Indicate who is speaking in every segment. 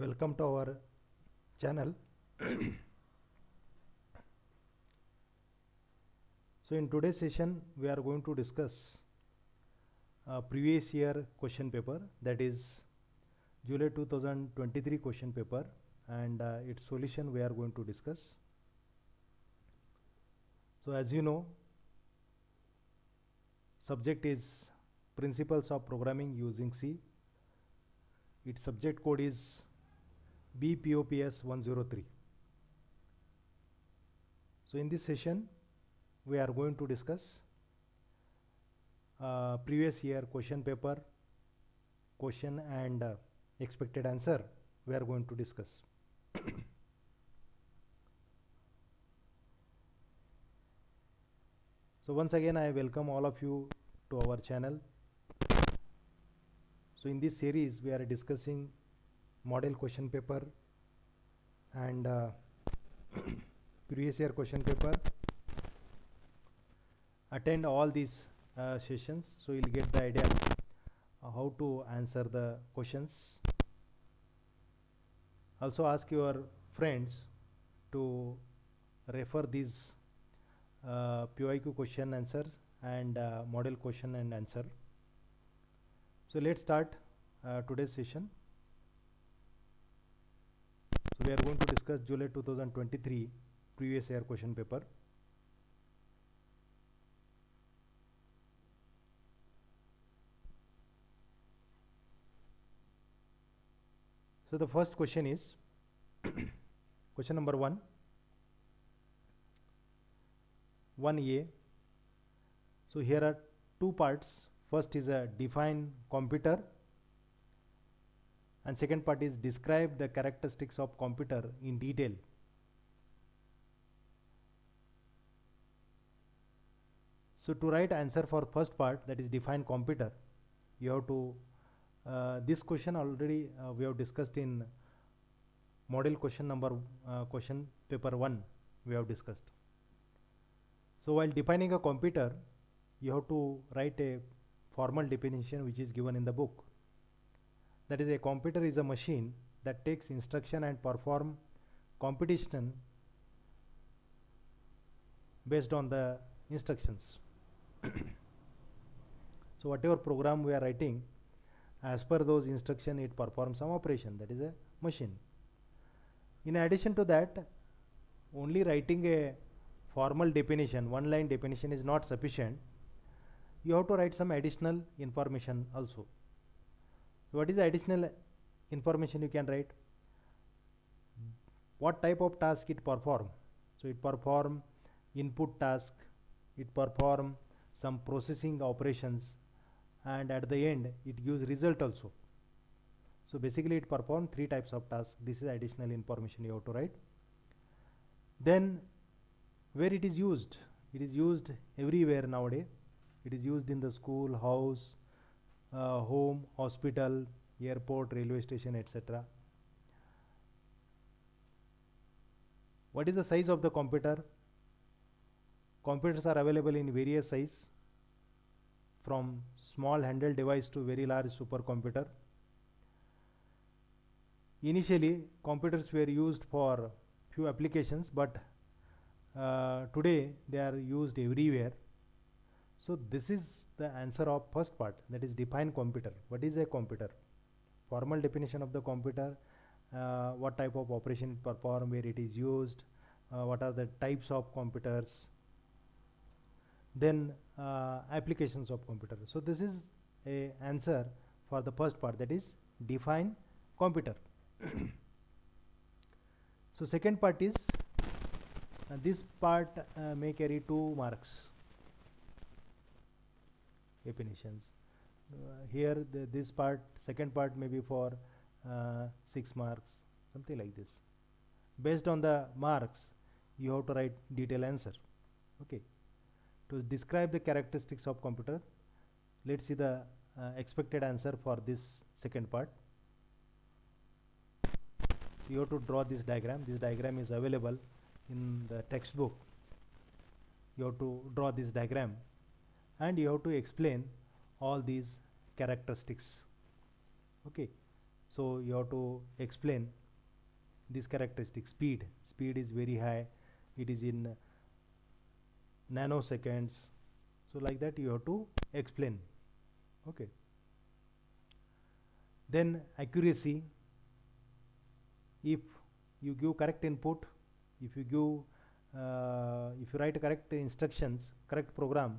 Speaker 1: Welcome to our channel. So in today's session we are going to discuss previous year question paper, that is July 2023 question paper, and its solution we are going to discuss. So as you know, subject is principles of programming using C. Its subject code is BPOPS103. So in this session we are going to discuss previous year question paper, question and expected answer we are going to discuss. So once again I welcome all of you to our channel. So in this series we are discussing model question paper and previous year question paper. Attend all these sessions so you'll get the idea how to answer the questions. Also ask your friends to refer these PYQ question answer and model question and answer. So let's start today's session. So we are going to discuss July 2023 previous year question paper. So the first question is question number 1A. So here are two parts. First is a define computer and second part is describe the characteristics of computer in detail. So to write answer for first part, that is define computer, you have to this question already we have discussed in model question number question paper 1 we have discussed. So while defining a computer, you have to write a formal definition which is given in the book. That is, a computer is a machine that takes instruction and perform computation based on the instructions. So whatever program we are writing, as per those instructions it performs some operation, that is a machine. In addition to that, only writing a formal definition, one line definition is not sufficient. You have to write some additional information also. What is the additional information you can write? What type of task it perform? So it perform input task, it perform some processing operations, and at the end it gives result also. So basically it perform three types of tasks. This is additional information you have to write. Then where it is used? It is used everywhere nowadays. It is used in the school, house, home, hospital, airport, railway station, etc. What is the size of the computer? Computers are available in various size, from small handheld device to very large supercomputer. Initially computers were used for few applications, but today they are used everywhere. So this is the answer of first part, that is define computer. What is a computer? Formal definition of the computer, what type of operation it perform, where it is used, what are the types of computers, then applications of computer. So this is a answer for the first part, that is define computer. So second part is this part may carry 2 marks definitions. Here this part, second part may be for 6 marks, something like this. Based on the marks you have to write detailed answer. Okay. To describe the characteristics of computer, let's see the expected answer for this second part. So you have to draw this diagram. This diagram is available in the textbook. You have to draw this diagram and you have to explain all these characteristics. Okay, So you have to explain this characteristic. Speed is very high, it is in nanoseconds. So like that you have to explain. Okay. Then accuracy, if you give correct input, if you if you write correct instructions, correct program,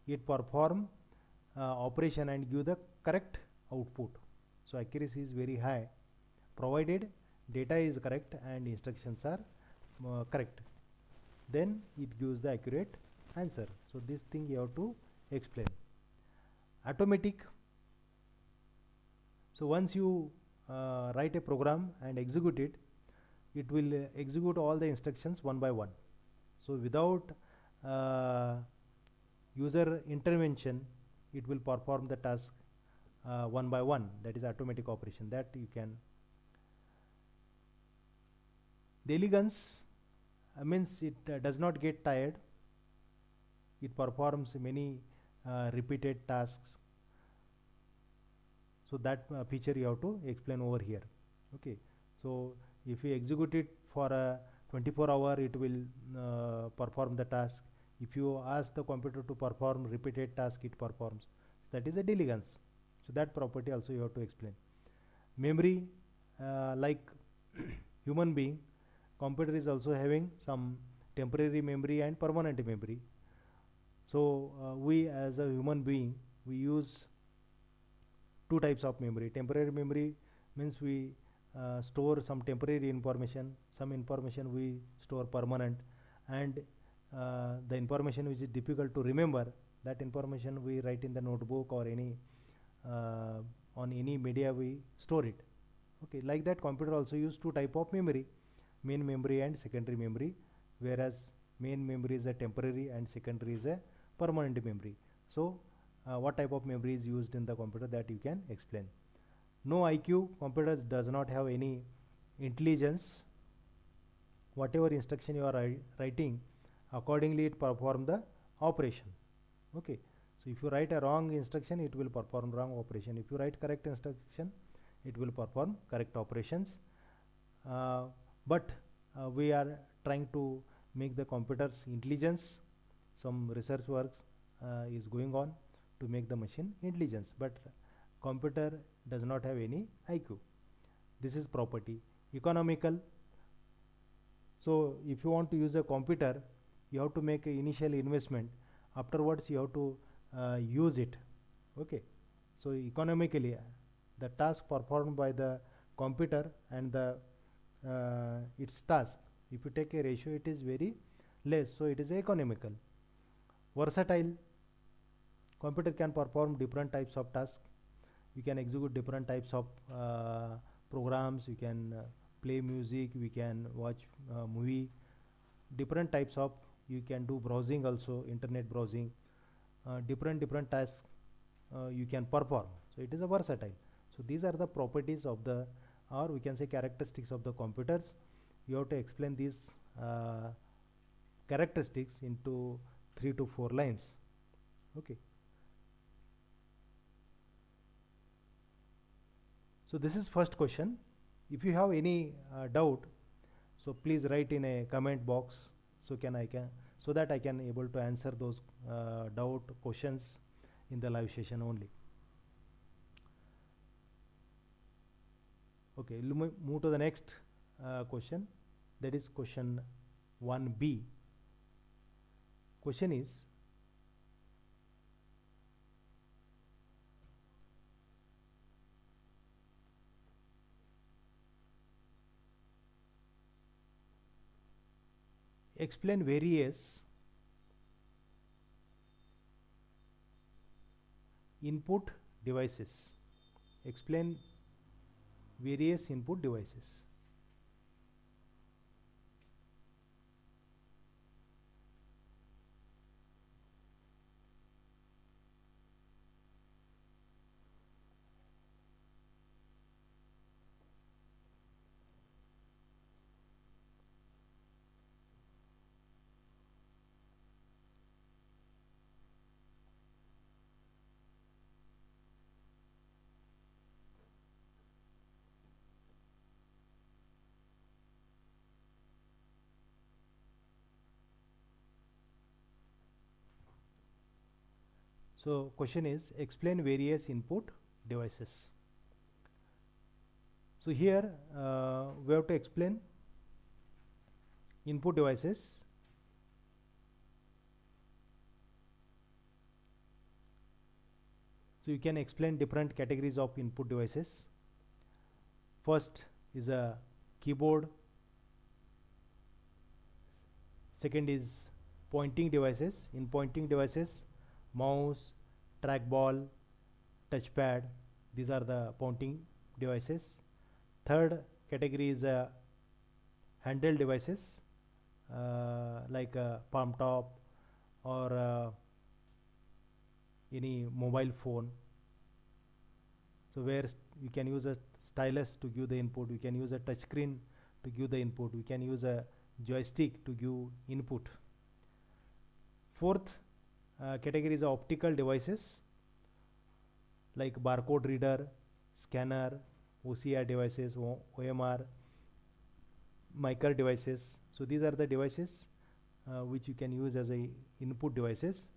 Speaker 1: it perform operation and give the correct output. So accuracy is very high provided data is correct and instructions are correct, then it gives the accurate answer. So this thing you have to explain. Automatic, so once you write a program and execute it, it will execute all the instructions one by one. So without user intervention, it will perform the task one by one. That is automatic operation that you can. The elegance means it does not get tired. It performs many repeated tasks. So that feature you have to explain over here. Okay. So if you execute it for a 24 hour, it will perform the task. If you ask the computer to perform repeated task, it performs. That is a diligence. So that property also you have to explain. Memory, like human being, computer is also having some temporary memory and permanent memory. So we as a human being, we use two types of memory. Temporary memory means we store some temporary information, some information we store permanent, and the information which is difficult to remember, that information we write in the notebook or any on any media we store it. Okay, like that computer also use two type of memory, main memory and secondary memory, whereas main memory is a temporary and secondary is a permanent memory. So what type of memory is used in the computer, that you can explain. No IQ, computer does not have any intelligence. Whatever instruction you are writing, accordingly it perform the operation. Okay, so if you write a wrong instruction, it will perform wrong operation. If you write correct instruction, it will perform correct operations. But we are trying to make the computers intelligence. Some research works is going on to make the machine intelligence, but computer does not have any IQ. This is property. Economical, so if you want to use a computer, you have to make an initial investment, afterwards you have to use it. Okay, so economically the task performed by the computer and the its task, if you take a ratio, it is very less, so it is economical. Versatile, computer can perform different types of tasks. You can execute different types of programs, you can play music, we can watch movie, different types of, you can do browsing also, internet browsing, different tasks you can perform. So it is a versatile. So these are the properties of the, or we can say characteristics of the computers. You have to explain these characteristics into 3 to 4 lines. Okay. So this is first question. If you have any doubt, so please write in a comment box, so so that I can able to answer those doubt questions in the live session only. Okay, move to the next question, that is question 1b. Question is, explain various input devices. Explain various input devices. So question is explain various input devices. So here we have to explain input devices. So you can explain different categories of input devices. First is a keyboard. Second is pointing devices. In pointing devices, mouse, trackball, touchpad, these are the pointing devices. Third category is handheld devices like a palm top or any mobile phone. So where you can use a stylus to give the input, you can use a touch screen to give the input, you can use a joystick to give input. Fourth category is optical devices like barcode reader, scanner, OCR devices, OMR, micer devices. So these are the devices which you can use as a input devices.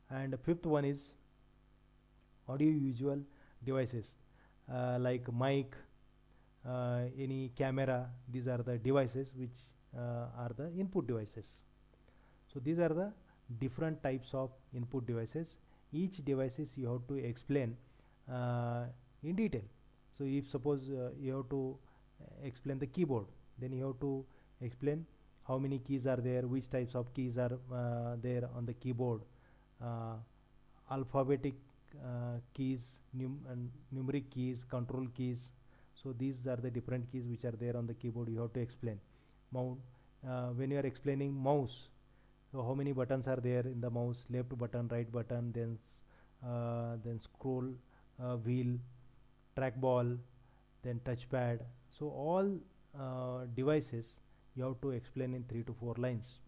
Speaker 1: And fifth one is audio visual devices like mic, any camera. These are the devices which are the input devices. So these are the different types of input devices. Each devices you have to explain in detail. So if suppose you have to explain the keyboard, then you have to explain how many keys are there, which types of keys are there on the keyboard, alphabetic keys, numeric keys, control keys. So these are the different keys which are there on the keyboard, you have to explain. When you are explaining mouse, so how many buttons are there in the mouse, left button, right button, then scroll wheel, trackball, then touchpad. So all devices you have to explain in 3 to 4 lines.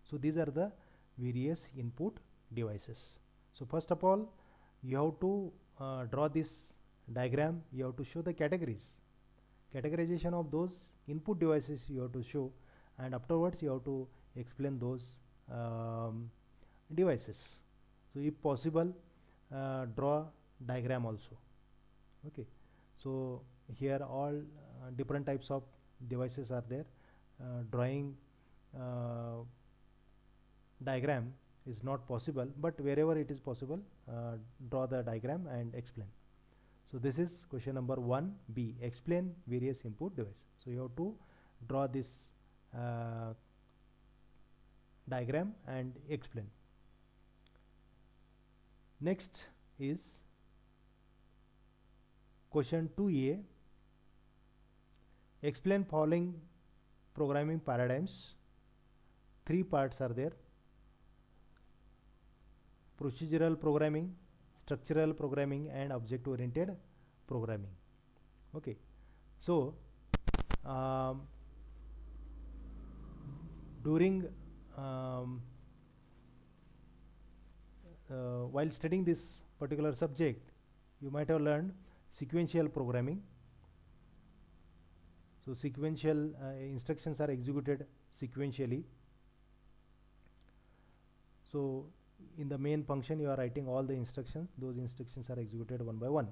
Speaker 1: So these are the various input devices. So first of all, you have to draw this diagram. You have to show the categories, categorization of those input devices you have to show, and afterwards you have to explain those devices. So if possible, draw diagram also. Okay, so here all different types of devices are there. Drawing diagram is not possible, but wherever it is possible, draw the diagram and explain. So this is question number 1B, explain various input devices. So you have to draw this diagram and explain. Next is question 2A, explain following programming paradigms. 3 parts are there: procedural programming, structural programming, and object oriented programming. Okay, so during while studying this particular subject, you might have learned sequential programming. So sequential instructions are executed sequentially. So in the main function you are writing all the instructions, those instructions are executed one by one.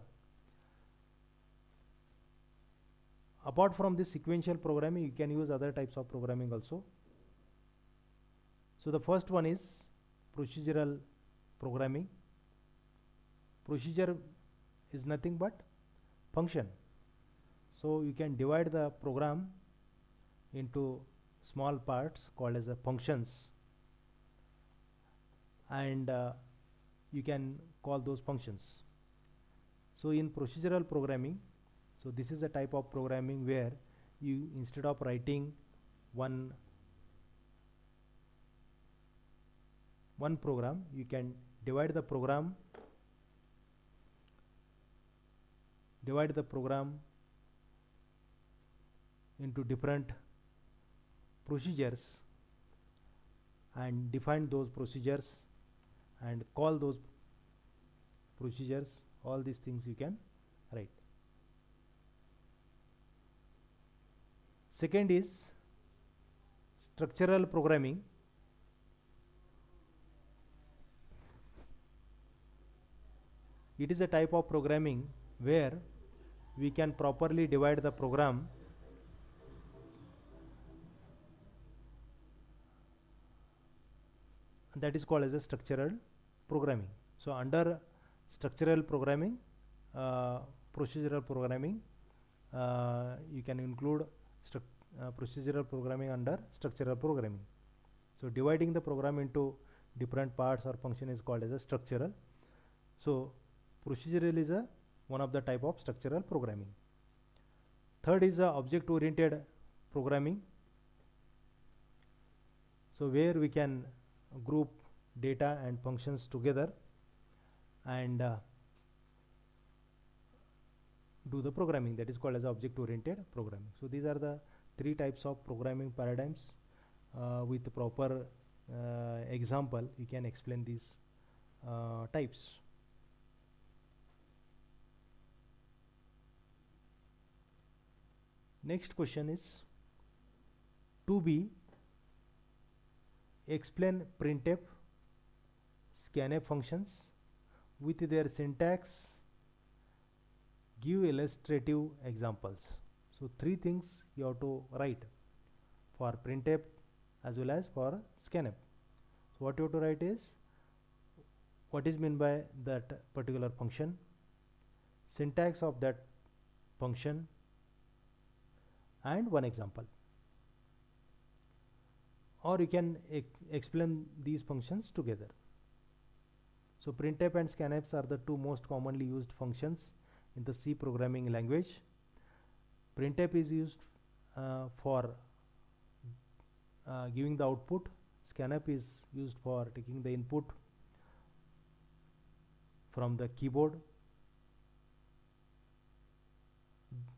Speaker 1: Apart from this sequential programming, you can use other types of programming also. So the first one is procedural programming. Procedure is nothing but function. So you can divide the program into small parts called as functions, and you can call those functions. So in procedural programming, so this is a type of programming where you, instead of writing one program, you can divide the program into different procedures and define those procedures and call those procedures. All these things you can write. Second is structural programming. it is a type of programming where we can properly divide the program that is called as a structural programming. So under structural programming, procedural programming, you can include procedural programming under structural programming. So dividing the program into different parts or function is called as a structural. So procedural is one of the type of structural programming. Third is object oriented programming. So where we can group data and functions together and do the programming, that is called as object oriented programming. So these are the three types of programming paradigms. With proper example you can explain these types. Next question is 2b, explain printf, scanf functions with their syntax, give illustrative examples. So three things you have to write for printf as well as for scanf. So what you have to write is what is meant by that particular function, syntax of that function, and one example. Or you can explain these functions together. So printf and scanfs are the two most commonly used functions in the C programming language. Printf is used for giving the output. Scanf is used for taking the input from the keyboard.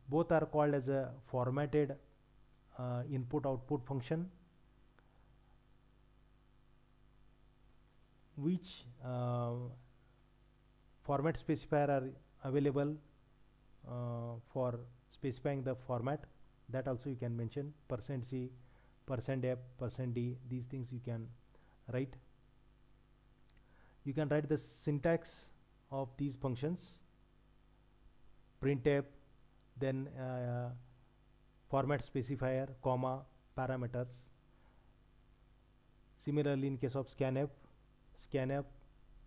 Speaker 1: Both are called as a formatted input output function, which format specifier are available for specifying the format. That also you can mention, %C, %F, %D, these things you can write. You can write the syntax of these functions, printf, then format specifier, comma, parameters. Similarly in case of scanf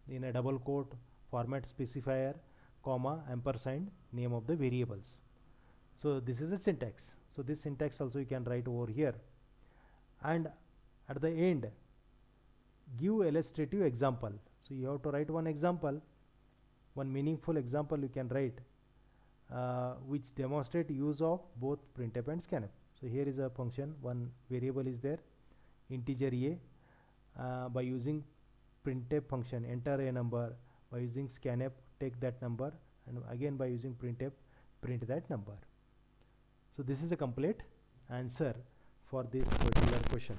Speaker 1: in a double quote, format specifier, comma, ampersand, name of the variables. So this is a syntax. So this syntax also you can write over here, and at the end give illustrative example. So you have to write one example, one meaningful example you can write which demonstrate use of both printf and scanf. So here is a function, one variable is there, integer a. By using printf function enter a number, by using scanf take that number, and again by using printf print that number. So this is a complete answer for this particular question.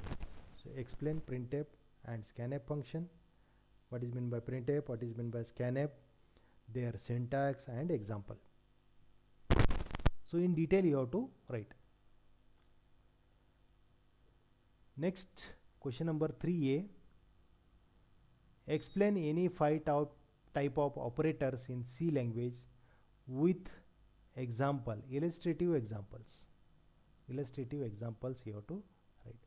Speaker 1: So explain printf and scanf function, what is meant by printf, what is meant by scanf, their syntax and example. So in detail you have to write. Next, question number 3a, explain any 5 type of operators in C language with example, illustrative examples. Illustrative examples you have to write.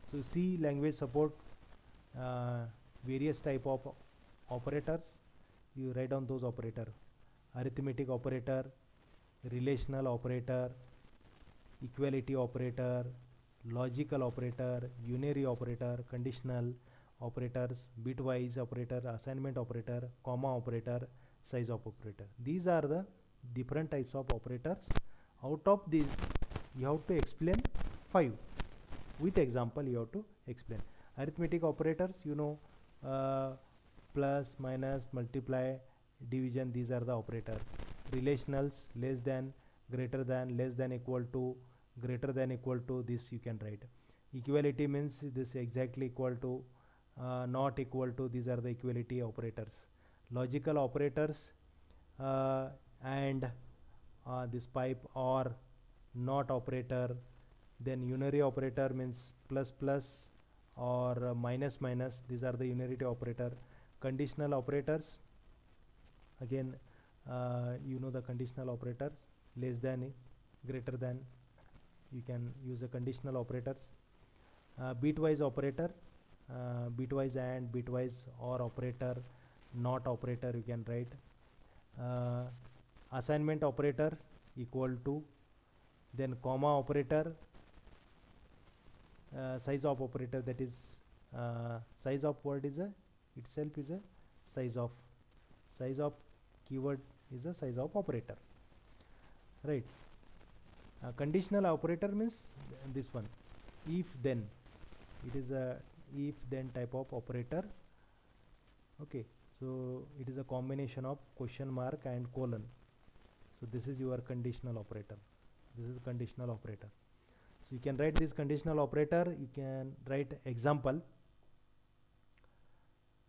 Speaker 1: So C language support various type of operators. You write down those operators: arithmetic operator, relational operator, equality operator, logical operator, unary operator, conditional operators, bitwise operator, assignment operator, comma operator, size of operator. These are the different types of operators. Out of these you have to explain 5 with example. You have to explain arithmetic operators, you know, plus, minus, multiply, division, these are the operators. Relationals, less than, greater than, less than, equal to, greater than, equal to, this you can write. Equality means this exactly equal to, not equal to, these are the equality operators. Logical operators and this pipe or not operator. Then unary operator means plus plus or minus minus, these are the unary operator. conditional operators. Again, you know the conditional operators, less than, greater than, you can use the conditional operators. Bitwise operator, bitwise and, bitwise or operator, not operator you can write. Assignment operator equal to, then comma operator, size of operator, that is size of word is a itself is a size of keyword is a size of operator, right? Conditional operator means this one, if then, it is a if then type of operator. Okay, so it is a combination of question mark and colon. So this is your conditional operator. This is conditional operator. So you can write this conditional operator, you can write example.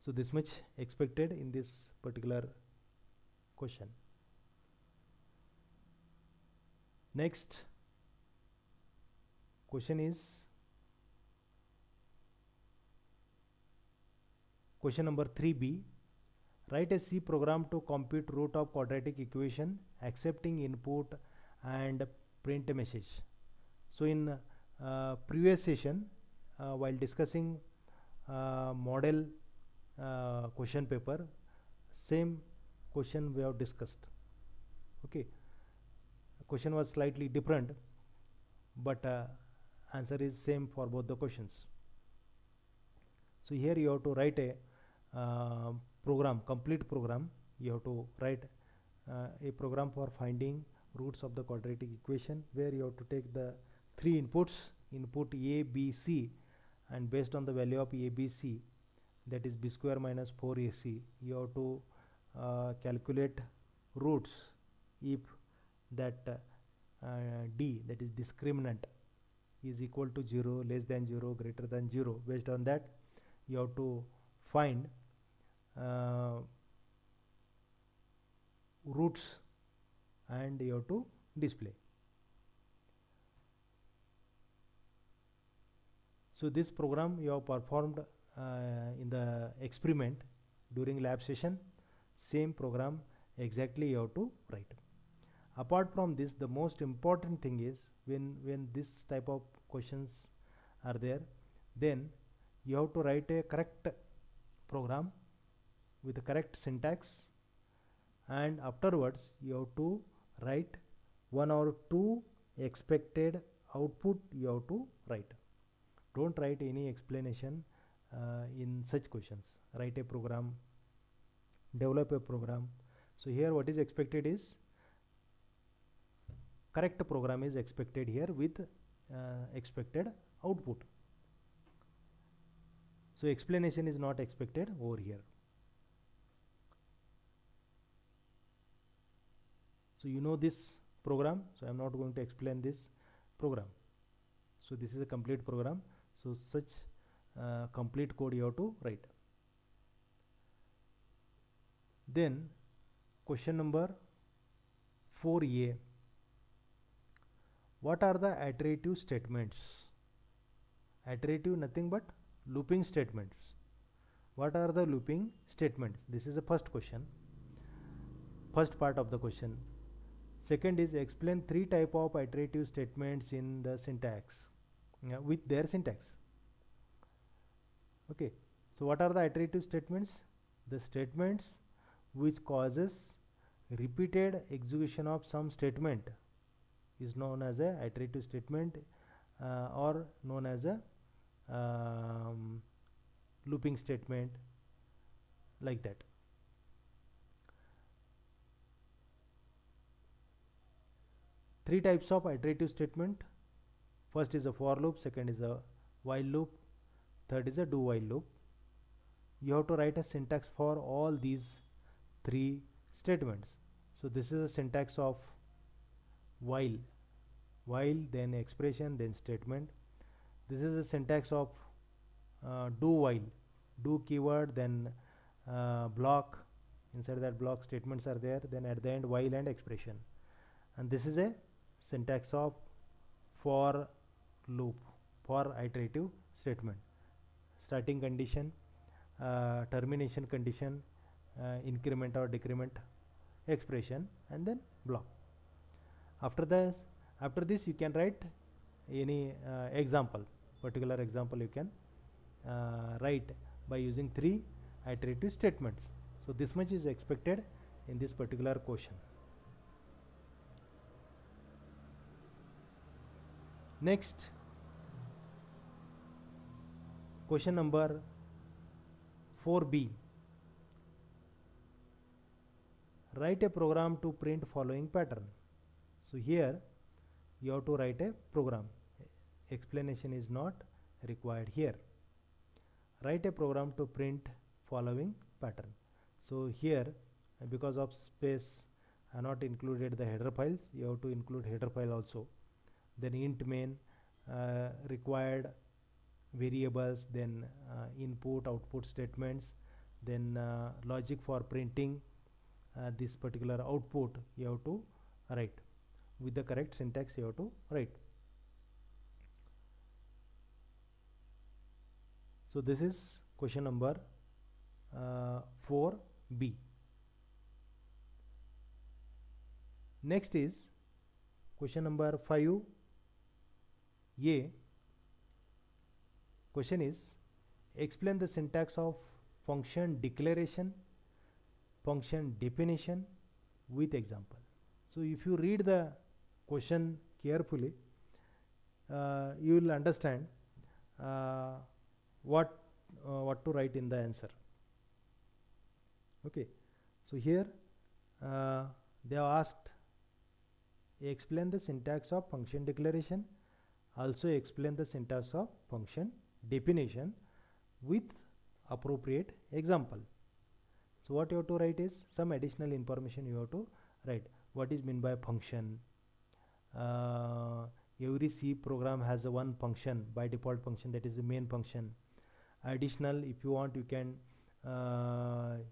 Speaker 1: So this much expected in this particular question. Next question is question number 3b. Write a C program to compute root of quadratic equation accepting input and print a message. So in previous session, while discussing model question paper, same question we have discussed. Okay, question was slightly different, but answer is same for both the questions. So here you have to write a program, complete program. You have to write a program for finding roots of the quadratic equation, where you have to take the three inputs, input a, b, c, and based on the value of a, b, c, that is b square minus 4ac, you have to calculate roots if that d, that is discriminant, is equal to 0, less than 0, greater than 0. Based on that, you have to find roots and you have to display. So this program you have performed in the experiment during lab session. Same program exactly you have to write. Apart from this, the most important thing is when this type of questions are there, then you have to write a correct program with the correct syntax, and afterwards you have to write one or two expected output you have to write. Don't write any explanation in such questions. Write a program, develop a program. So here what is expected is correct program is expected here with expected output. So explanation is not expected over here. So you know this program, so I am not going to explain this program. So this is a complete program. So such complete code you have to write. Then question number 4a. What are the iterative statements? Iterative, nothing but looping statements. What are the looping statements? This is the first question, first part of the question. Second is explain three type of iterative statements in the syntax, with their syntax. Okay, so what are the iterative statements? The statements which causes repeated execution of some statement is known as a iterative statement or known as a looping statement, like that. Three types of iterative statement. First is a for loop, second is a while loop, third is a do while loop. You have to write a syntax for all these three statements. So this is a syntax of while, then expression, then statement. This is a syntax of do while, do keyword, then block, inside that block statements are there, then at the end while and expression. And this is a syntax of for loop, for iterative statement. Starting condition, termination condition, increment or decrement expression, and then block. After this you can write any example, particular example you can write by using 3 iterative statements. So this much is expected in this particular question. Next, question number 4b. Write a program to print following pattern. So here you have to write a program. Explanation is not required here. Write a program to print following pattern. So here, because of space, I not included the header files. You have to include header file also. Then int main, required variables, then input output statements, then logic for printing this particular output you have to write with the correct syntax. You have to write. So this is question number 4b. Next is question number 5a. Question is, explain the syntax of function declaration, function definition with example. So if you read the question carefully, you will understand what to write in the answer. Okay, so here they have asked, explain the syntax of function declaration, also explain the syntax of function definition with appropriate example. So what you have to write is some additional information you have to write. What is meant by function? Every C program has a one function, by default function, that is the main function. Additional, if you want, you can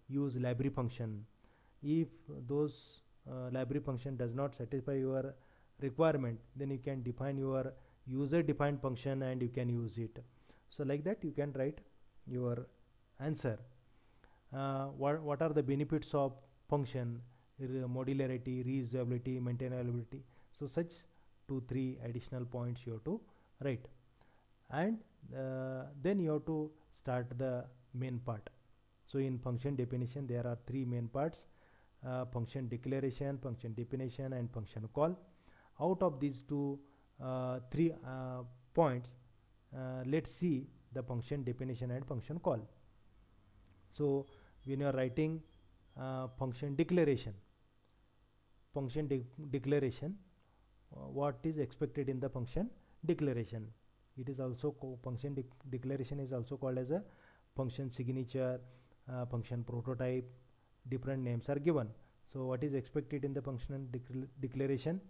Speaker 1: use library function. If those library function does not satisfy your requirement, then you can define your user defined function and you can use it. So like that you can write your answer. What are the benefits of function? Modularity, reusability, maintainability. So such 2-3 additional points you have to write, and then you have to start the main part. So in function definition there are 3 main parts: function declaration, function definition, and function call. Out of these 3 points, let's see the function definition and function call. So when you are writing function declaration, what is expected in the function declaration? It is also function declaration is also called as a function signature, function prototype. Different names are given. So what is expected in the function declaration?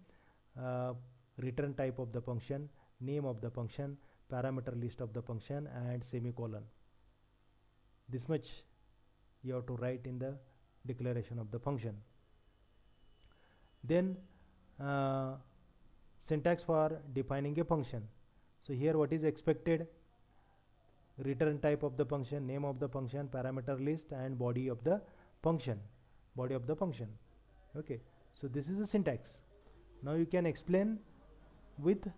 Speaker 1: Return type of the function, name of the function, parameter list of the function, and semicolon. This much you have to write in the declaration of the function. Then syntax for defining a function. So here what is expected? Return type of the function, name of the function, parameter list, and body of the function. Okay, so this is the syntax. Now you can explain with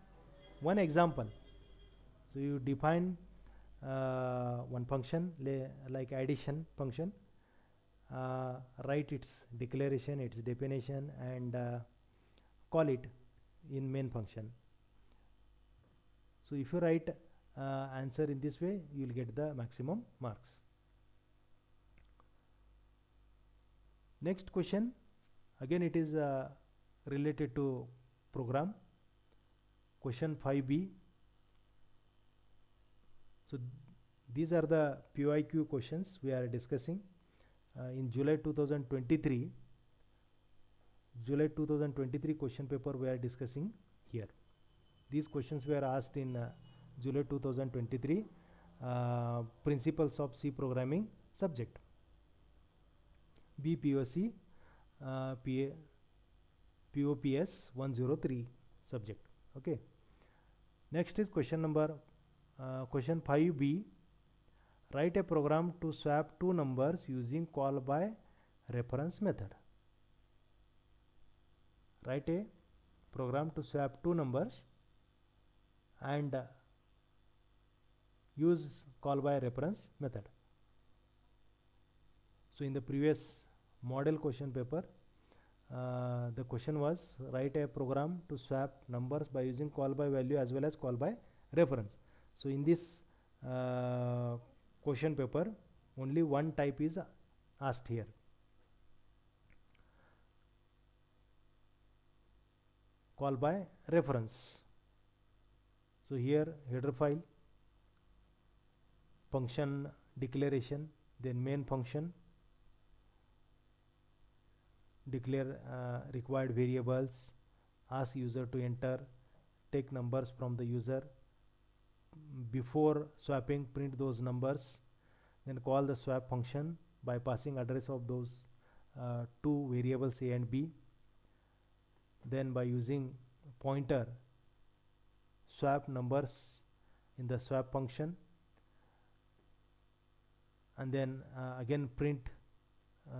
Speaker 1: one example. So you define one function like addition function, write its declaration, its definition, and call it in main function. So if you write answer in this way, you will get the maximum marks. Next question, again it is related to program. Question 5b. So these are the PYQ questions we are discussing in July 2023 question paper we are discussing here. These questions were asked in July 2023 principles of C programming subject, BPOC POPS103 subject. Okay, next is question 5b. Write a program to swap two numbers using call by reference method. Write a program to swap two numbers and use call by reference method. So in the previous model question paper, the question was write a program to swap numbers by using call by value as well as call by reference. So in this question paper, only one type is asked here. Call by reference. So here header file, function declaration, then main function, declare required variables, ask user to enter, take numbers from the user, before swapping print those numbers, then call the swap function by passing address of those two variables a and b, then by using pointer swap numbers in the swap function, and then again print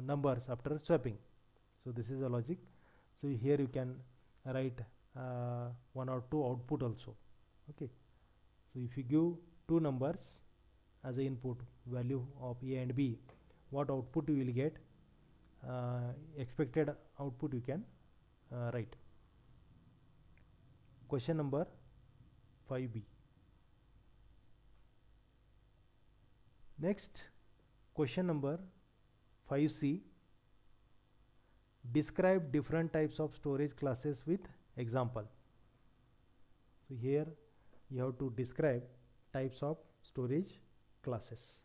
Speaker 1: numbers after swapping. So this is the logic. So here you can write one or two output also. Okay, so if you give two numbers as a input, value of a and b, what output you will get, expected output you can write. Question number 5b. Next, question number 5c. Describe different types of storage classes with example. So here you have to describe types of storage classes.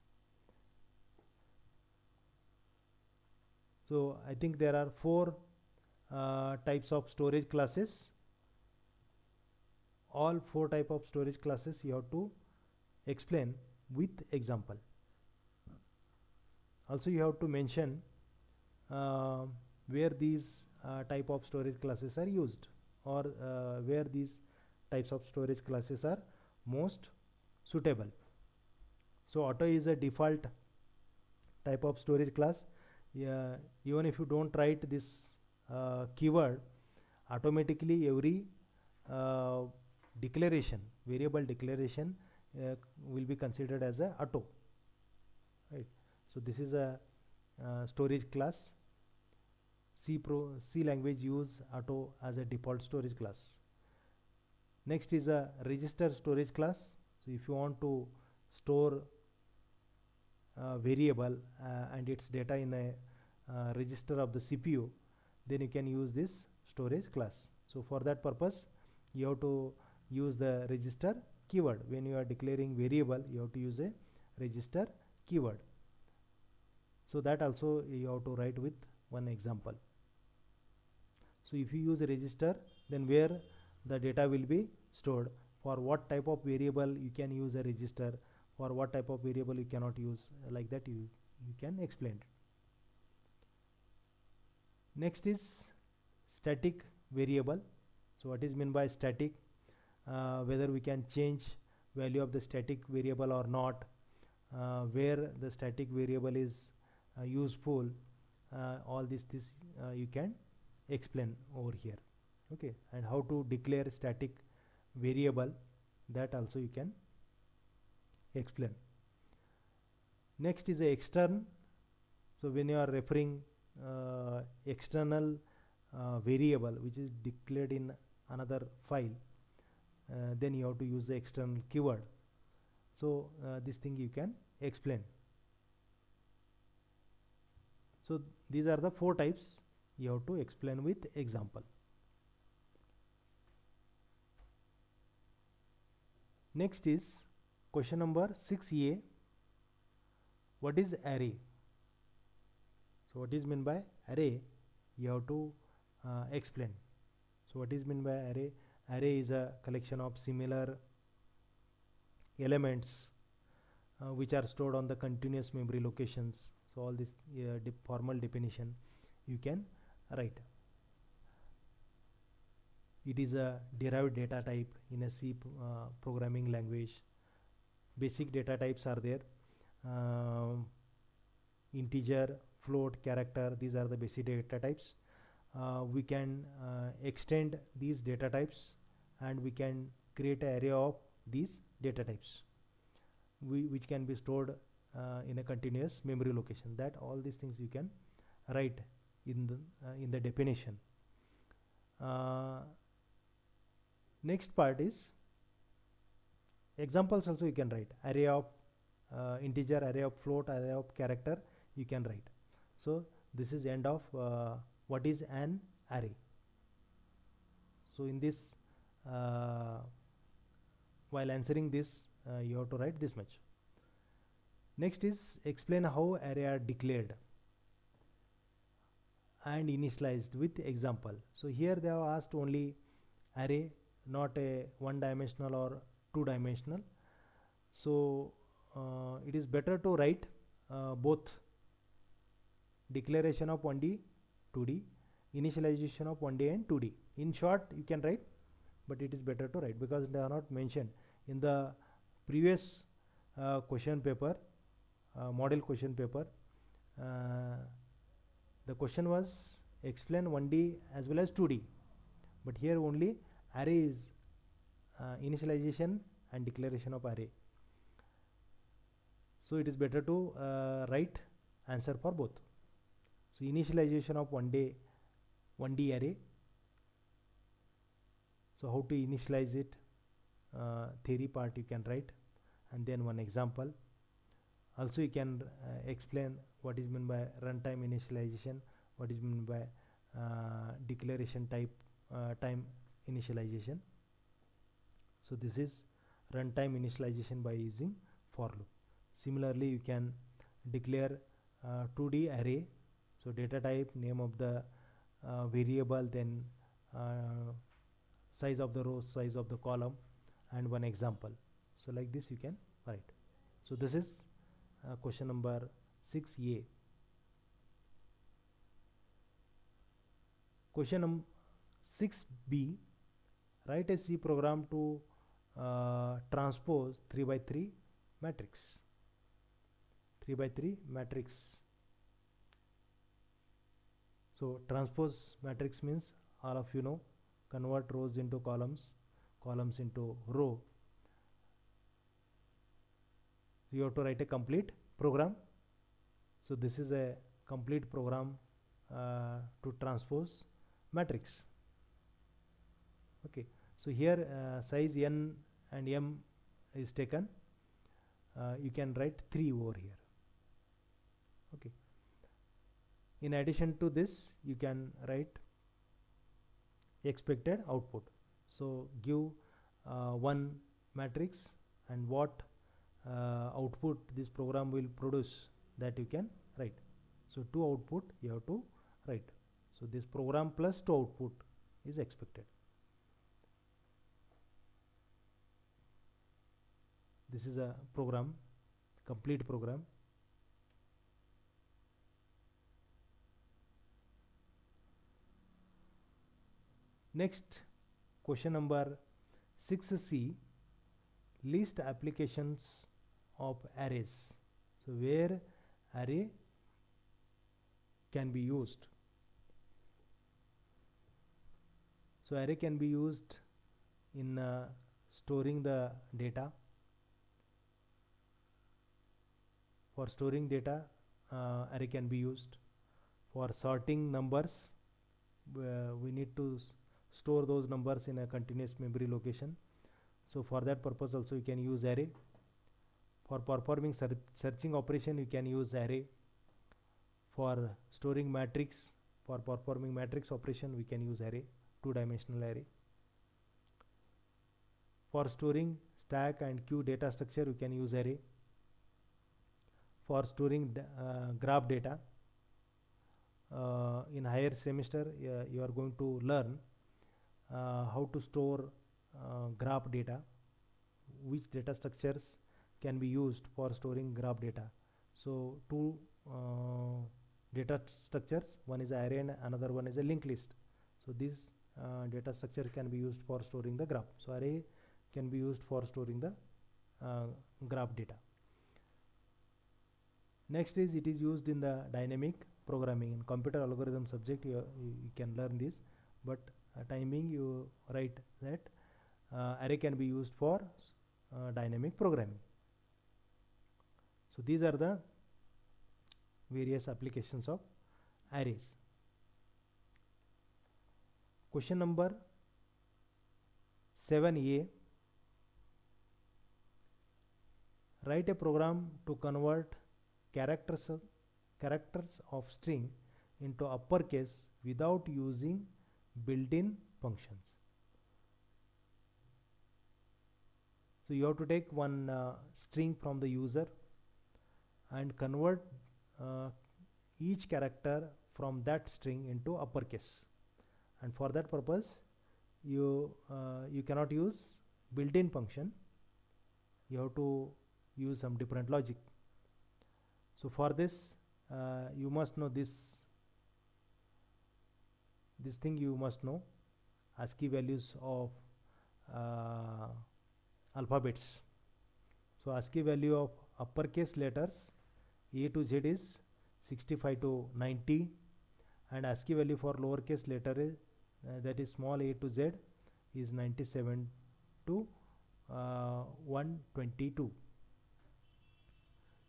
Speaker 1: So I think there are four types of storage classes. All four type of storage classes you have to explain with example. Also you have to mention where these type of storage classes are used, or where these types of storage classes are most suitable. So auto is a default type of storage class. Yeah, even if you don't write this keyword, automatically every declaration, variable declaration will be considered as a auto, right? So this is a storage class. C language use auto as a default storage class. Next is a register storage class. So if you want to store variable and its data in a register of the CPU, then you can use this storage class. So for that purpose you have to use the register keyword. When you are declaring variable, you have to use a register keyword. So that also you have to write with one example. So if you use a register, then where the data will be stored, for what type of variable you can use a register, for what type of variable you cannot use, like that you can explain. Next is static variable. So what is meant by static? Whether we can change value of the static variable or not, where the static variable is useful, all this you can explain over here. Okay, and how to declare static variable, that also you can explain. Next is a extern. So when you are referring external variable which is declared in another file, then you have to use the external keyword. So this thing you can explain. So these are the four types you have to explain with example. Next is question number 6a. What is array? So what is meant by array? You have to explain. So what is meant by array? Array is a collection of similar elements which are stored on the continuous memory locations. So all this formal definition you can write. It is a derived data type in a C programming language. Basic data types are there. integer, float, character. These are the basic data types. We can extend these data types, and we can create an array of these data types, which can be stored in a continuous memory location. That all these things you can write in the definition. Next part is examples. Also you can write array of integer, array of float, array of character you can write. So this is end of what is an array. So in this while answering this you have to write this much. Next is explain how array are declared and initialized with example. So here they have asked only array, not a one dimensional or two dimensional. So it is better to write both declaration of 1D, 2D, initialization of 1D and 2D. In short you can write, but it is better to write because they are not mentioned in the previous question paper, model question paper. The question was explain 1D as well as 2D, but here only array is initialization and declaration of array. So it is better to write answer for both. So initialization of 1D array. So how to initialize it, theory part you can write, and then one example. Also you can explain what is meant by runtime initialization, what is meant by declaration type time initialization. So this is runtime initialization by using for loop. Similarly you can declare 2D array. So data type, name of the variable, then size of the row, size of the column, and one example. So like this you can write. So this is question number 6A. Question number 6B. Write a C program to transpose 3x3 matrix. 3x3 matrix. So transpose matrix means all of you know, convert rows into columns, columns into row. You have to write a complete program. So this is a complete program to transpose matrix. Okay, so here size n and m is taken. You can write 3 over here. Okay. In addition to this, you can write expected output. So give one matrix and what output this program will produce, that you can write. So 2 output you have to write. So this program plus 2 output is expected. This is a program, complete program. Next, question number 6C, list applications of arrays. So where array can be used. So array can be used in storing the data. For storing data, array can be used. For sorting numbers, we need to store those numbers in a continuous memory location. So for that purpose also you can use array. For performing searching operation you can use array. For storing matrix, for performing matrix operation we can use array, 2-dimensional array. For storing stack and queue data structure you can use array. For storing graph data, in higher semester you are going to learn how to store graph data, which data structures can be used for storing graph data. So 2 data structures, one is array and another one is a linked list. So this data structure can be used for storing the graph. So array can be used for storing the graph data. Next is it is used in the dynamic programming. In computer algorithm subject you can learn this, but timing you write that array can be used for dynamic programming. So these are the various applications of arrays. Question number 7a. Write a program to convert characters of string into uppercase without using built-in functions. So you have to take one string from the user and convert each character from that string into uppercase, and for that purpose you cannot use built-in function. You have to use some different logic. So for this you must know this thing. You must know ASCII values of alphabets. So ASCII value of uppercase letters A to Z is 65 to 90, and ASCII value for lowercase letter is that is small a to Z is 97 to 122.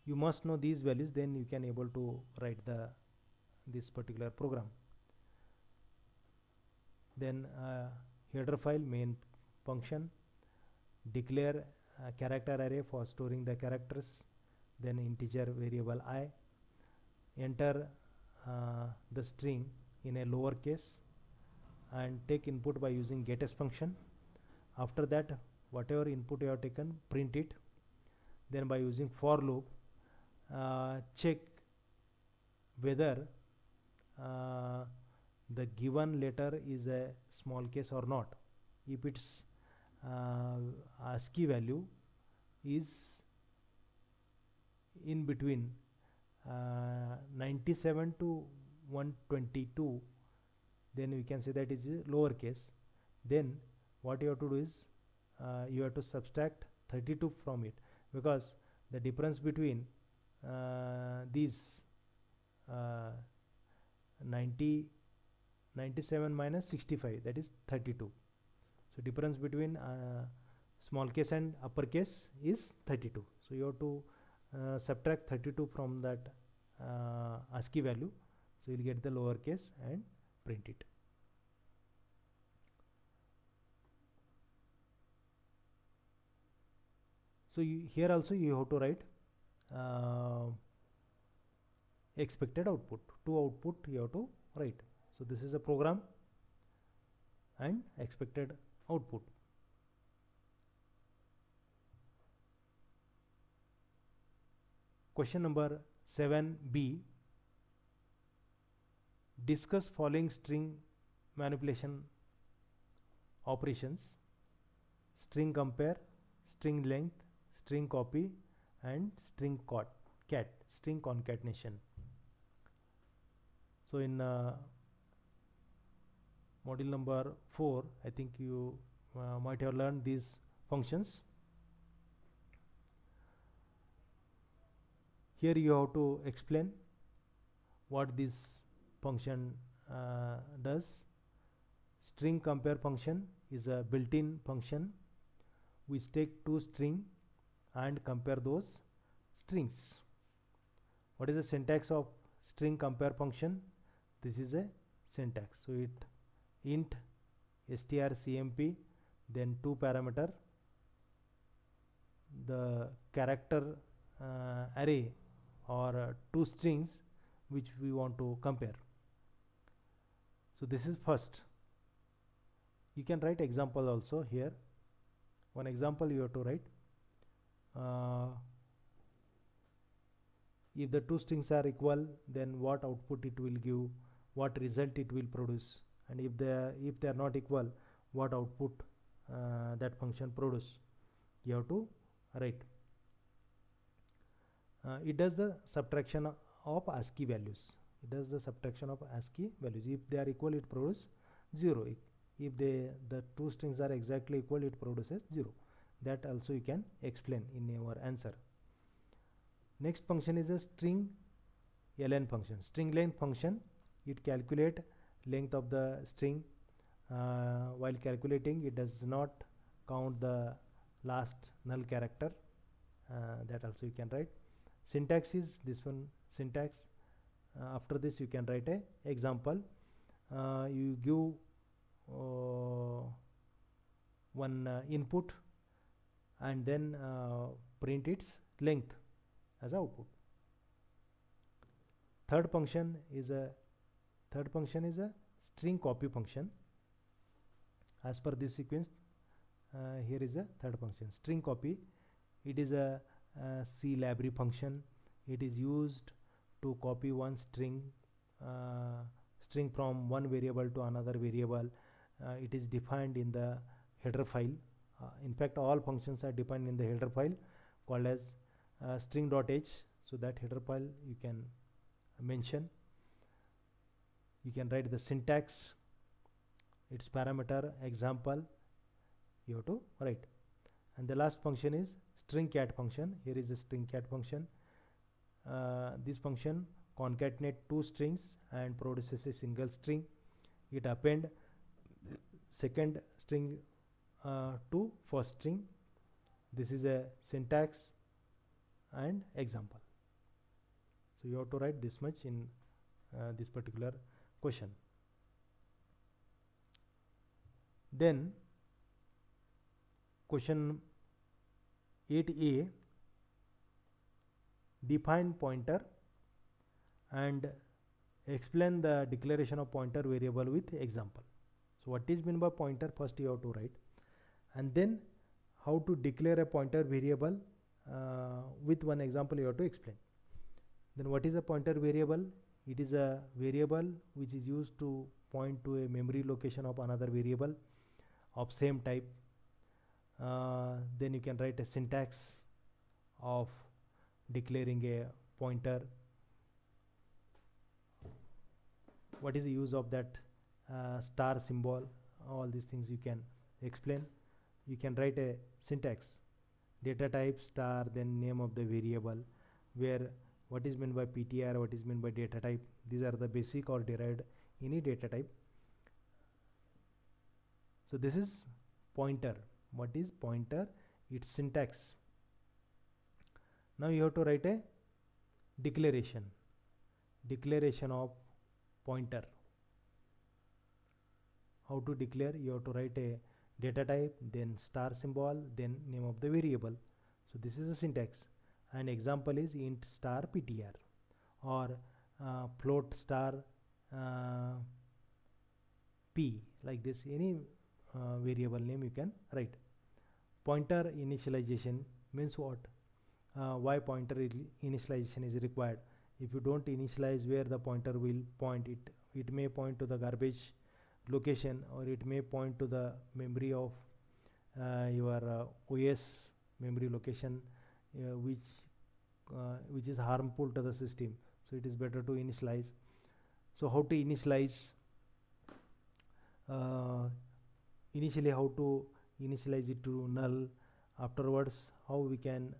Speaker 1: You must know these values, then you can able to write this particular program. Then header file, main function, declare character array for storing the characters, then integer variable I, enter the string in a lower case and take input by using getS function. After that, whatever input you have taken, print it. Then by using for loop, check whether the given letter is a small case or not. If its ASCII value is in between 97 to 122, then we can say that is a lower case. Then what you have to do is you have to subtract 32 from it, because the difference between these 97 minus 65, that is 32. So difference between small case and uppercase is 32. So you have to subtract 32 from that ASCII value. So you will get the lower case and print it. So here also you have to write expected output. Two output you have to write. So this is a program and expected output. Question number 7b. Discuss following string manipulation operations: string compare, string length, string copy, and string concatenation. So in module number 4, I think you might have learned these functions. Here you have to explain what this function does. String compare function is a built-in function which take two strings and compare those strings. What is the syntax of string compare function? This is a syntax. So it int strcmp, then two parameter, the character array or two strings which we want to compare. So this is first. You can write example also here. One example you have to write. If the two strings are equal, then what output it will give, what result it will produce, and if they are not equal, what output that function produce. You have to write. It does the subtraction of ASCII values. It does the subtraction of ASCII values. If they are equal, it produces 0. If the two strings are exactly equal, it produces 0. That also you can explain in your answer. Next function is a string ln function. String length function, it calculate length of the string. While calculating, it does not count the last null character. That also you can write. Syntax is this one, syntax. After this you can write a example. You give one input and then print its length as output. Third function is a string copy function. As per this sequence, here is a third function, string copy. It is a C library function. It is used to copy one string from one variable to another variable. It is defined in the header file. In fact, all functions are defined in the header file called as string.h. So that header file you can mention. You can write the syntax, its parameter, example you have to write. And the last function is string cat function. Here is the string cat function. This function concatenate two strings and produces a single string. It append second string to first string. This is a syntax and example. So you have to write this much in this particular question. Then question 8a, define pointer and explain the declaration of pointer variable with example. So what is meant by pointer, first you have to write, and then how to declare a pointer variable with one example you have to explain. Then what is a pointer variable? It is a variable which is used to point to a memory location of another variable of same type. Then you can write a syntax of declaring a pointer. What is the use of that star symbol? All these things you can explain. You can write a syntax, data type star, then name of the variable, where what is meant by PTR, what is meant by data type. These are the basic or derived any data type. So this is pointer. What is pointer? Its syntax. Now you have to write a declaration of pointer. How to declare? You have to write a data type, then star symbol, then name of the variable. So this is the syntax. An example is int star PTR or float star P, like this. Any variable name you can write. Pointer initialization means what? Why pointer initialization is required? If you don't initialize where the pointer will point, it may point to the garbage location, or it may point to the memory of your OS memory location, which is harmful to the system. So it is better to initialize. So how to initialize? Initially how to initialize it to null. Afterwards how we can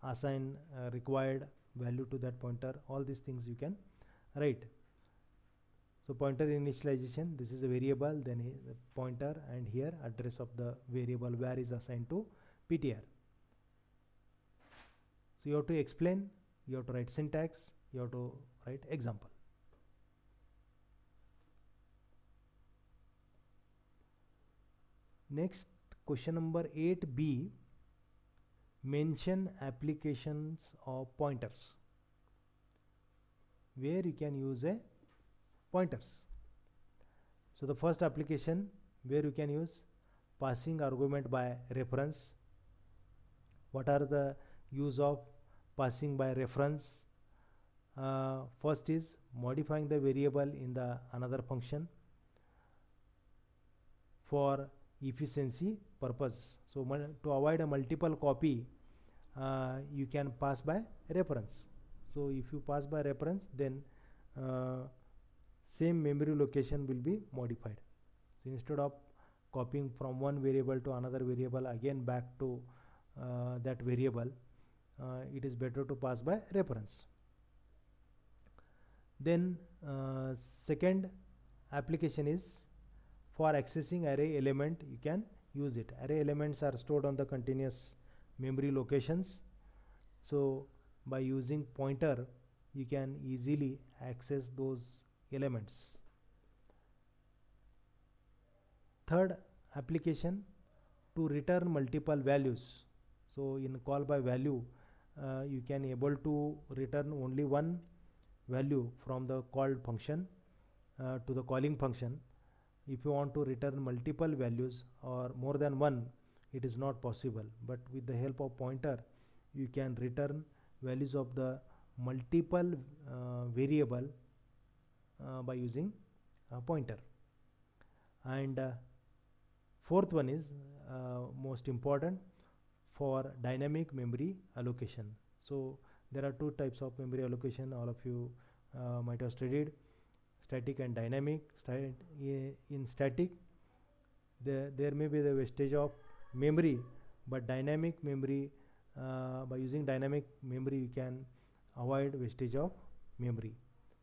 Speaker 1: assign required value to that pointer. All these things you can write. So pointer initialization, this is a variable, then the pointer, and here address of the variable where is assigned to PTR. So you have to explain, you have to write syntax, you have to write example. Next, question number 8b, mention applications of pointers, where you can use a pointers. So the first application where you can use passing argument by reference. What are the use of passing by reference? First is modifying the variable in the another function for efficiency purpose. So to avoid a multiple copy, you can pass by reference. So if you pass by reference, then same memory location will be modified. So instead of copying from one variable to another variable again back to that variable, it is better to pass by reference. Then second application is for accessing array element. You can use it. Array elements are stored on the continuous memory locations, so by using pointer you can easily access those elements. Third application, to return multiple values. So in call by value, you can able to return only one value from the called function to the calling function. If you want to return multiple values or more than one, it is not possible, but with the help of pointer you can return values of the multiple variable by using pointer. And fourth one is most important, for dynamic memory allocation. So there are two types of memory allocation, all of you might have studied, static and dynamic. In static there may be the wastage of memory, but dynamic memory, by using dynamic memory you can avoid wastage of memory.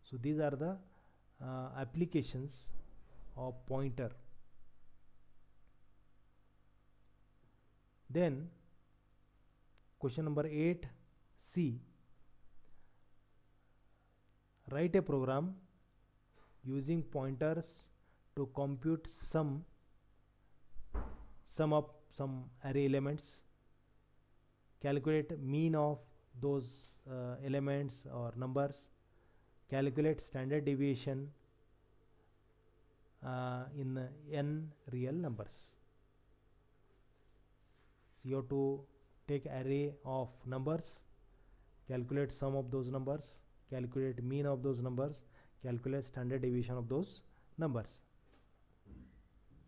Speaker 1: So these are the applications of pointer. Then question number 8C, write a program using pointers to compute sum of some array elements, calculate mean of those elements or numbers, calculate standard deviation in n real numbers. So you have to take array of numbers, calculate sum of those numbers, calculate mean of those numbers, calculate standard deviation of those numbers.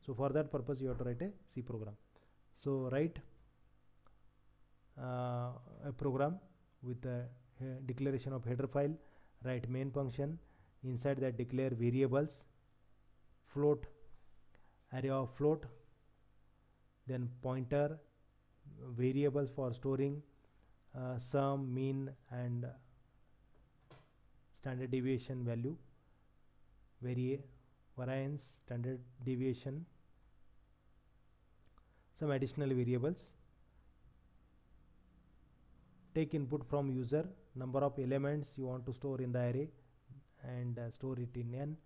Speaker 1: So for that purpose you have to write a C program. So write a program with a declaration of header file, write main function, inside that declare variables, float, array of float, then pointer, variables for storing sum, mean and standard deviation value, variance, standard deviation, some additional variables. Take input from user, number of elements you want to store in the array and store it in n.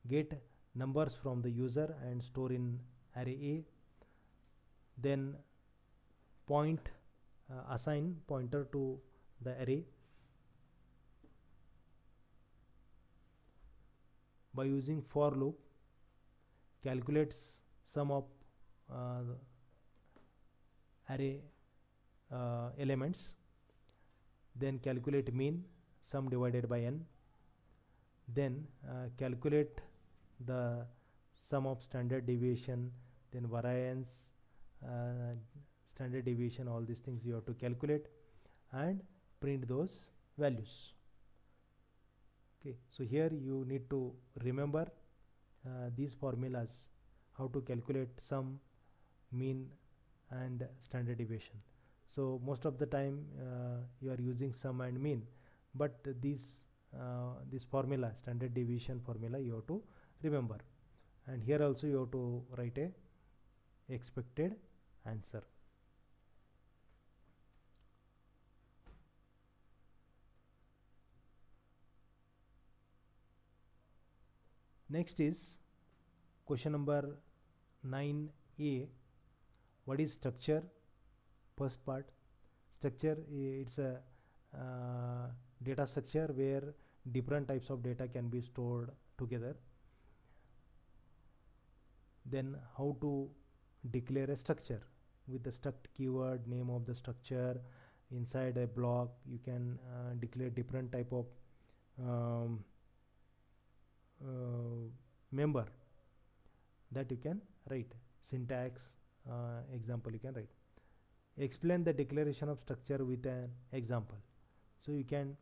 Speaker 1: Get numbers from the user and store in array A. Then assign pointer to the array. By using for loop, calculates sum of array elements, then calculate mean, sum divided by n, then calculate the sum of standard deviation, then variance, standard deviation, all these things you have to calculate and print those values. Okay, so here you need to remember these formulas, how to calculate sum, mean and standard deviation. So most of the time you are using sum and mean, but this formula, standard deviation formula, you have to remember, and here also you have to write a expected answer. Next is question number 9A. What is structure? First part, structure, it's a data structure where different types of data can be stored together. Then how to declare a structure with the struct keyword, name of the structure. Inside a block you can declare different type of member that you can write. Syntax example you can write. Explain the declaration of structure with an example. So you can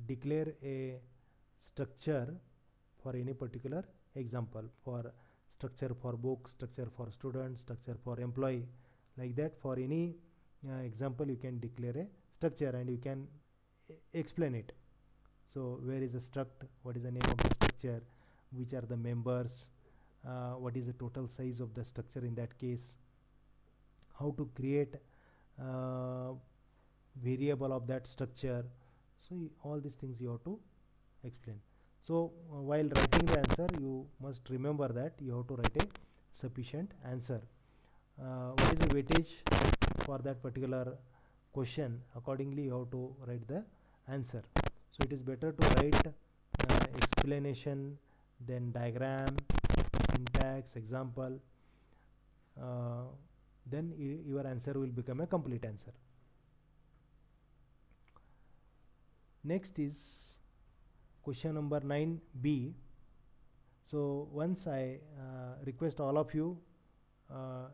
Speaker 1: declare a structure for any particular example, for structure for book, structure for student, structure for employee, like that. For any example, you can declare a structure and you can explain it. So where is the struct, what is the name of the structure, which are the members, what is the total size of the structure in that case, how to create variable of that structure. So all these things you have to explain. So while writing the answer, you must remember that you have to write a sufficient answer. What is the weightage for that particular question? Accordingly you have to write the answer. So it is better to write explanation, then diagram, syntax, example, then your answer will become a complete answer. Next is question number 9b. So once I request all of you,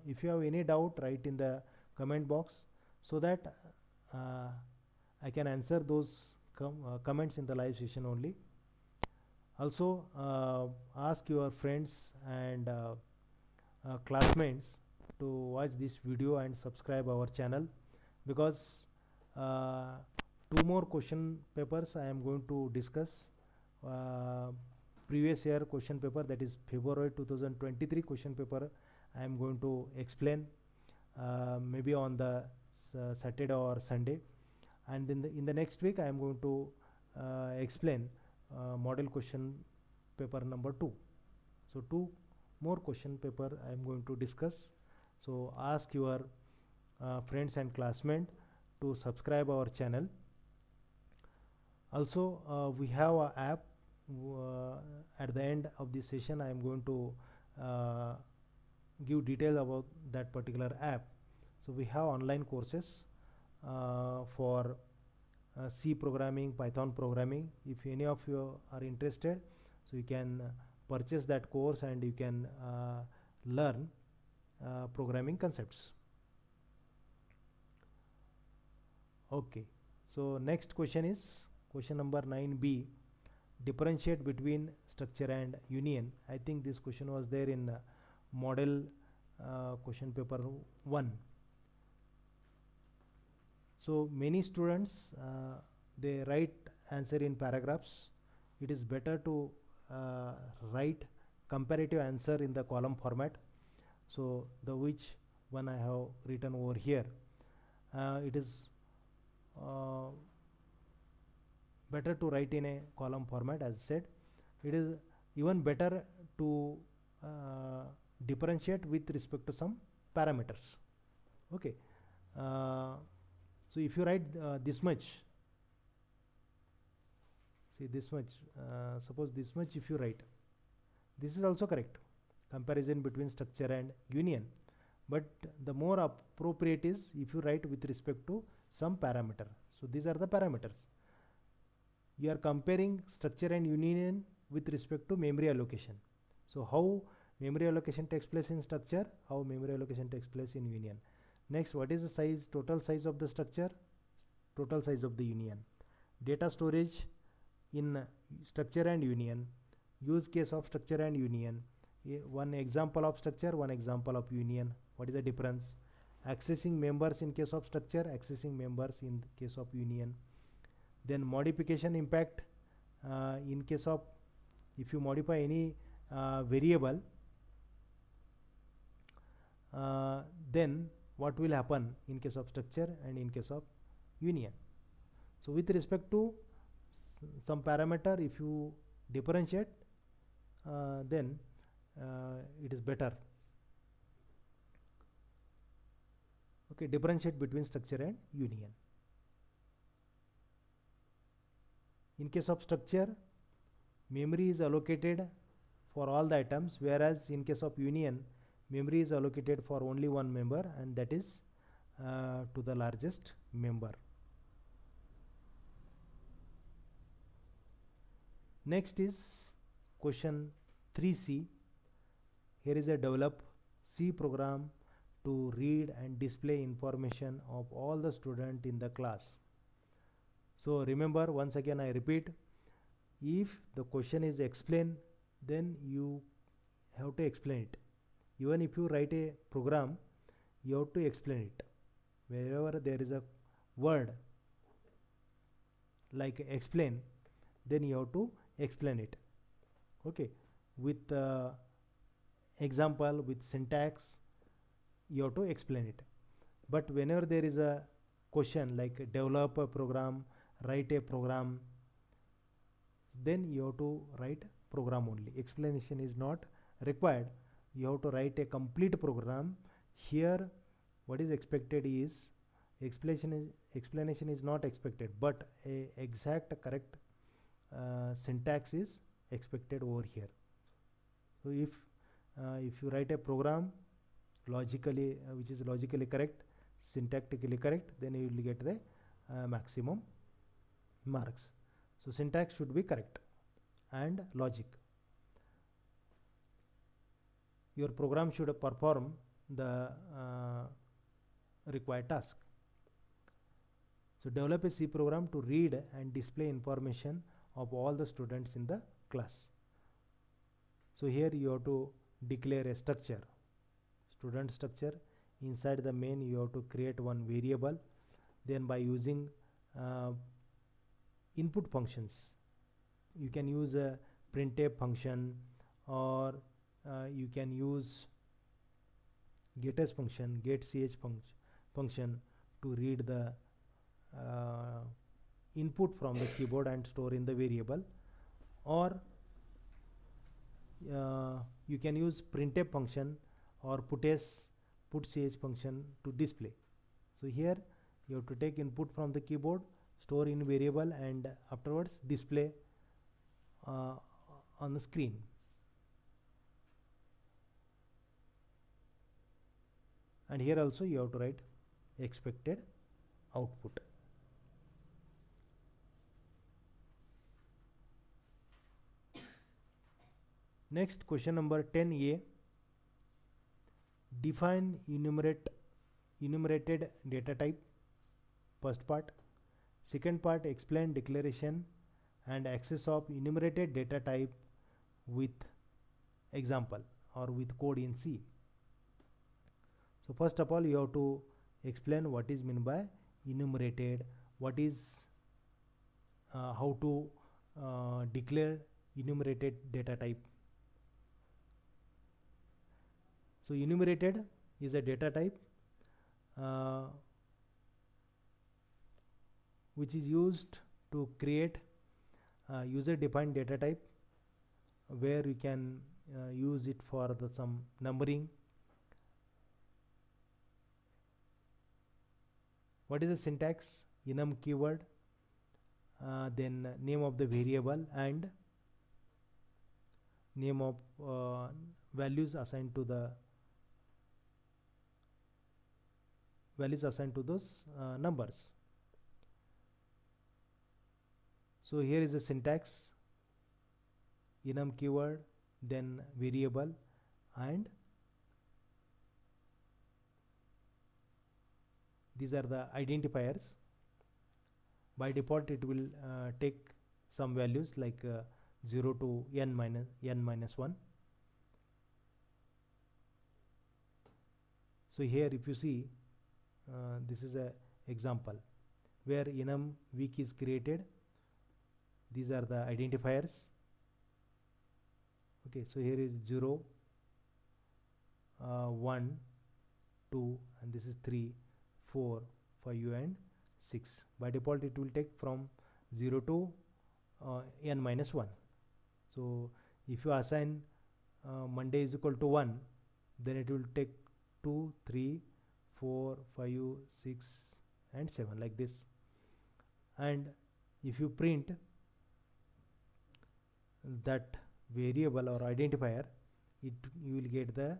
Speaker 1: if you have any doubt, write in the comment box so that I can answer those comments in the live session only. Also ask your friends and classmates to watch this video and subscribe our channel, because 2 more question papers I am going to discuss. Previous year question paper, that is February 2023 question paper, I am going to explain maybe on the Saturday or Sunday, and in the next week I am going to explain model question paper number 2. So 2 more question paper I am going to discuss. So ask your friends and classmates to subscribe our channel. Also we have an app. At the end of this session I am going to give detail about that particular app. So we have online courses for C programming, Python programming. If any of you are interested, so you can purchase that course and you can learn programming concepts. Okay, so next question is question number 9b. Differentiate between structure and union. I think this question was there in model question paper 1. So many students they write answer in paragraphs. It is better to write comparative answer in the column format. So the which one I have written over here, it is better to write in a column format. As said, it is even better to differentiate with respect to some parameters. Okay, so if you write this much, see this much, suppose this much if you write, this is also correct, comparison between structure and union, but the more appropriate is if you write with respect to some parameter. So these are the parameters. You are comparing structure and union with respect to memory allocation. So how memory allocation takes place in structure, how memory allocation takes place in union. Next, what is the size, total size of the structure, total size of the union. Data storage in structure and union, use case of structure and union, one example of structure, one example of union, what is the difference. Accessing members in case of structure, accessing members in case of union. Then modification impact in case of, if you modify any variable, then what will happen in case of structure and in case of union. So with respect to some parameter, if you differentiate, then it is better. Okay, differentiate between structure and union. In case of structure, memory is allocated for all the items, whereas in case of union, memory is allocated for only one member, and that is to the largest member. Next is question 3c. Here is a develop C program to read and display information of all the students in the class. So remember, once again I repeat, if the question is explain, then you have to explain it. Even if you write a program, you have to explain it. wherever there is a word like explain, then you have to explain it. Okay, with example, with syntax, you have to explain it. But whenever there is a question like develop a program, write a program, then you have to write program only. Explanation is not required. You have to write a complete program. Here what is expected is explanation is not expected, but a exact correct syntax is expected over here. So if you write a program logically which is logically correct, syntactically correct, then you will get the maximum marks. So syntax should be correct and logic. Your program should perform the required task. So develop a C program to read and display information of all the students in the class. So here you have to declare a structure, student structure. Inside the main you have to create one variable. Then by using input functions, you can use a printf function, or you can use getAs function, getch function to read the input from the keyboard and store in the variable, or you can use printf function or putch function to display. So here you have to take input from the keyboard, store in variable, and afterwards display on the screen. And here also you have to write expected output. Next, question number 10a. Define enumerated data type. First part. Second part, explain declaration and access of enumerated data type with example or with code in C. So first of all, you have to explain what is meant by enumerated, what is how to declare enumerated data type. So enumerated is a data type which is used to create user defined data type, where you can use it for some numbering. What is the syntax? Enum keyword, then name of the variable and name of values assigned to the those numbers. So here is the syntax: enum keyword, then variable, and these are the identifiers. By default it will take some values like 0 to n minus 1. So here if you see, this is a example where enum week is created. These are the identifiers. Okay, so here is 0, 1, 2, and this is 3, 4, 5, and 6. By default it will take from 0 to n minus 1. So if you assign Monday is equal to 1, then it will take 2, 3, 4, 5, 6, and 7, like this. And if you print that variable or identifier, you will get the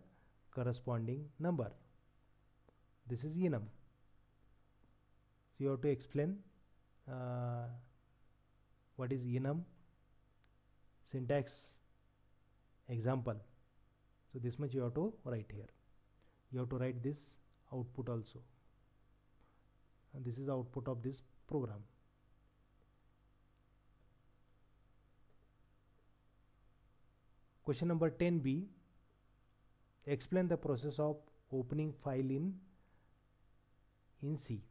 Speaker 1: corresponding number. This is enum. So you have to explain what is enum, syntax, example. So this much you have to write here. You have to write this output also, and this is the output of this program. Question number 10b. Explain the process of opening file in in C.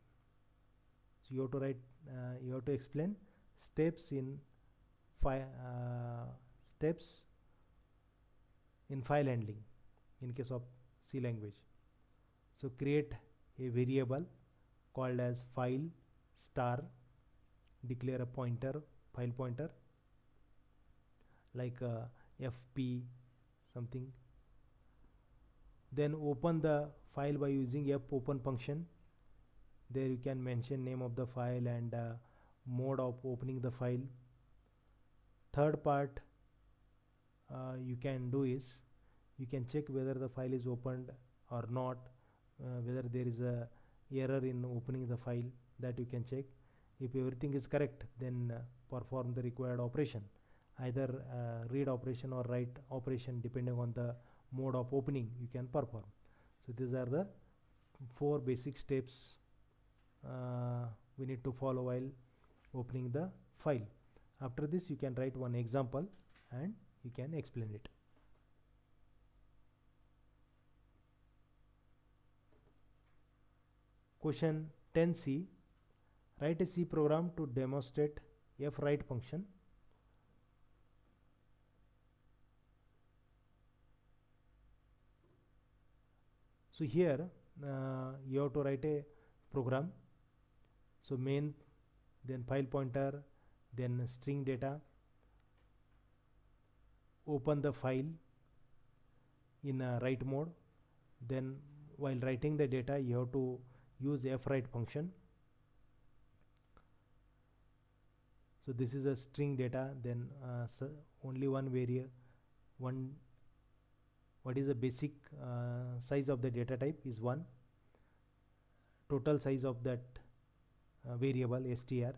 Speaker 1: So you have to write, you have to explain steps in steps in file handling in case of C language. So create a variable called as file star, declare a pointer, file pointer like fp something. Then open the file by using fopen function. There you can mention name of the file and mode of opening the file. Third part you can do is you can check whether the file is opened or not, whether there is a error in opening the file, that you can check. If everything is correct, then perform the required operation, either read operation or write operation, depending on the mode of opening you can perform. So these are the 4 basic steps we need to follow while opening the file. After this you can write one example and you can explain it. Question 10C. Write a C program to demonstrate fwrite function. So here you have to write a program. So main, then file pointer, then string data, open the file in write mode. Then while writing the data you have to use fwrite function. So this is a string data, then only one variable, what is the basic size of the data type is 1, total size of that variable str,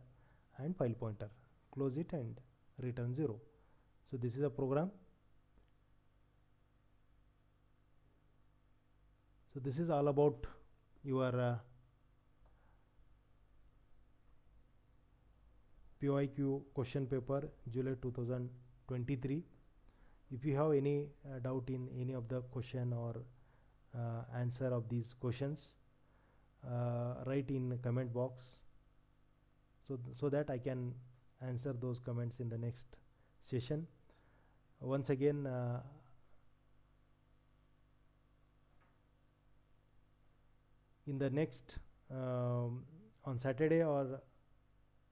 Speaker 1: and file pointer. Close it and return 0. So this is a program. So this is all about your PYQ question paper July 2023. If you have any doubt in any of the question or answer of these questions, write in comment box, so that I can answer those comments in the next session. Once again, in the next on Saturday or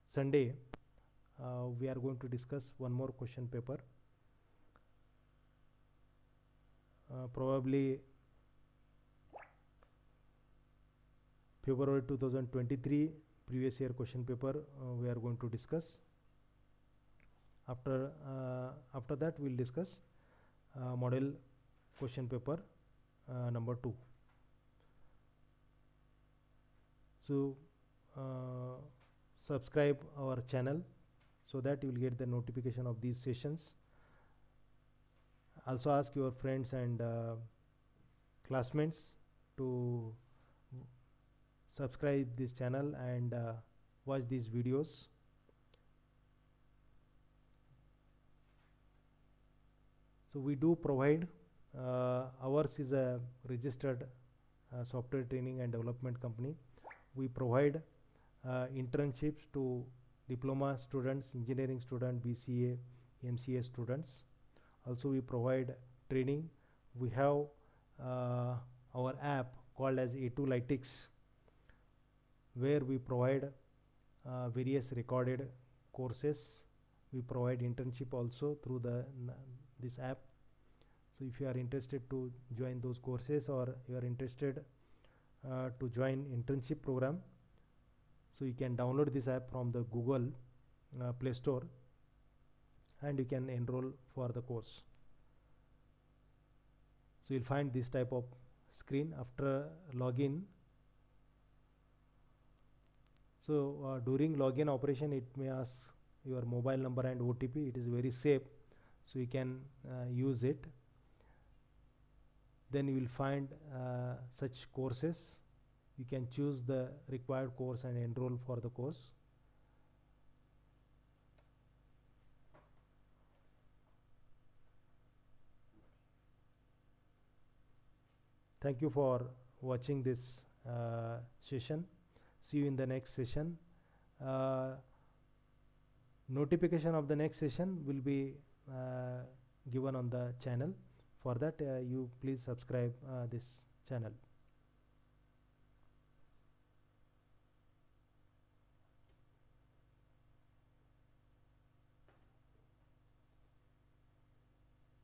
Speaker 1: Sunday, we are going to discuss one more question paper, probably February 2023 previous year question paper we are going to discuss. After that we'll discuss model question paper number 2. So subscribe our channel so that you will get the notification of these sessions. Also ask your friends and classmates to subscribe this channel and watch these videos. So we do provide, ours is a registered software training and development company. We provide internships to diploma students, engineering student, BCA, MCA students. Also we provide training. We have our app called as A2 Lytics, where we provide various recorded courses. We provide internship also through this app. So if you are interested to join those courses, or you are interested to join internship program, so you can download this app from the Google Play Store and you can enroll for the course. So you'll find this type of screen after login. So during login operation it may ask your mobile number and OTP. It is very safe, so you can use it. Then you will find such courses. You can choose the required course and enroll for the course. Thank you for watching this session. See you in the next session. Notification of the next session will be given on the channel. For that, you please subscribe this channel.